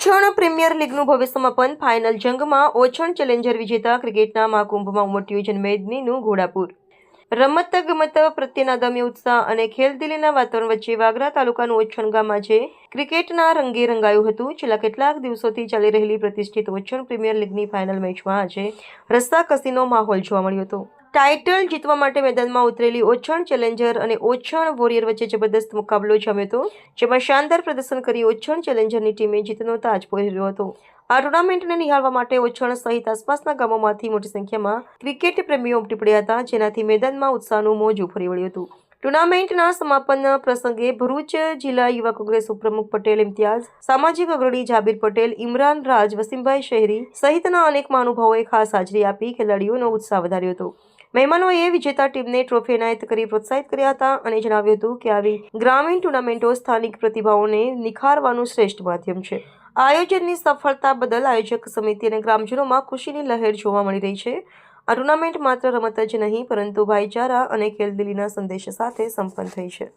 ઓછણ premier લીગનું ભવ્ય સમાપન. Final જંગમાં ઓછણ ચેલેન્જર વિજેતા ક્રિકેટના મહાકુંભમાં ઉમટ્યું જનમેદનીનું ઘોડાપુર. રમત ગમત પ્રત્યેના અદમ્ય ઉત્સાહ અને ખેલદિલીના વાતાવરણ વચ્ચે વાગરા તાલુકાનું ઓછણ ગામ આજે ક્રિકેટના રંગે રંગાયું હતું. છેલ્લા કેટલાક દિવસોથી ચાલી રહેલી પ્રતિષ્ઠિત ઓછણ પ્રીમિયર લીગની ફાઇનલ મેચમાં આજે રસ્સાકસીનો માહોલ જોવા મળ્યો હતો. ટાઇટલ જીતવા માટે મેદાનમાં ઉતરેલી ઓછણ ચેલેન્જર અને ઓછણ વોરિયર વચ્ચે જબરદસ્ત મુકાબલો જામ્યો હતો, જેમાં શાનદાર પ્રદર્શન કરી ઓછણ ચેલેન્જરની ટીમે જીતનો તાજ પહેર્યો હતો. આ ટુર્નામેન્ટને નિહાળવા માટે ઓછણ સહિત આસપાસના ગામોમાંથી મોટી સંખ્યામાં ક્રિકેટ પ્રેમીઓ ઉમટી પડ્યા હતા, જેનાથી મેદાનમાં ઉત્સાહનું મોજું ફરી વળ્યું હતું. ટુર્નામેન્ટના સમાપન પ્રસંગે ભરૂચ જિલ્લા યુવા કોંગ્રેસ ઉપપ્રમુખ પટેલ ઇમ્તિયાઝ, સામાજિક અગ્રણી જાબીર પટેલ, ઇમરાન રાજ, વસીમભાઈ શહેરી સહિતના અનેક મહાનુભાવોએ ખાસ હાજરી આપી ખેલાડીઓનો ઉત્સાહ વધાર્યો હતો. મહેમાનોએ વિજેતા ટીમને ટ્રોફી એનાયત કરી પ્રોત્સાહિત કર્યા હતા અને જણાવ્યું હતું કે આવી ગ્રામીણ ટુર્નામેન્ટો સ્થાનિક પ્રતિભાઓને નિખારવાનું શ્રેષ્ઠ માધ્યમ છે. આયોજનની સફળતા બદલ આયોજક સમિતિ અને ગ્રામજનોમાં ખુશીની લહેર જોવા મળી રહી છે. આ ટુર્નામેન્ટ માત્ર રમત જ નહીં પરંતુ ભાઈચારા અને ખેલદિલીના સંદેશ સાથે સંપન્ન થઈ છે.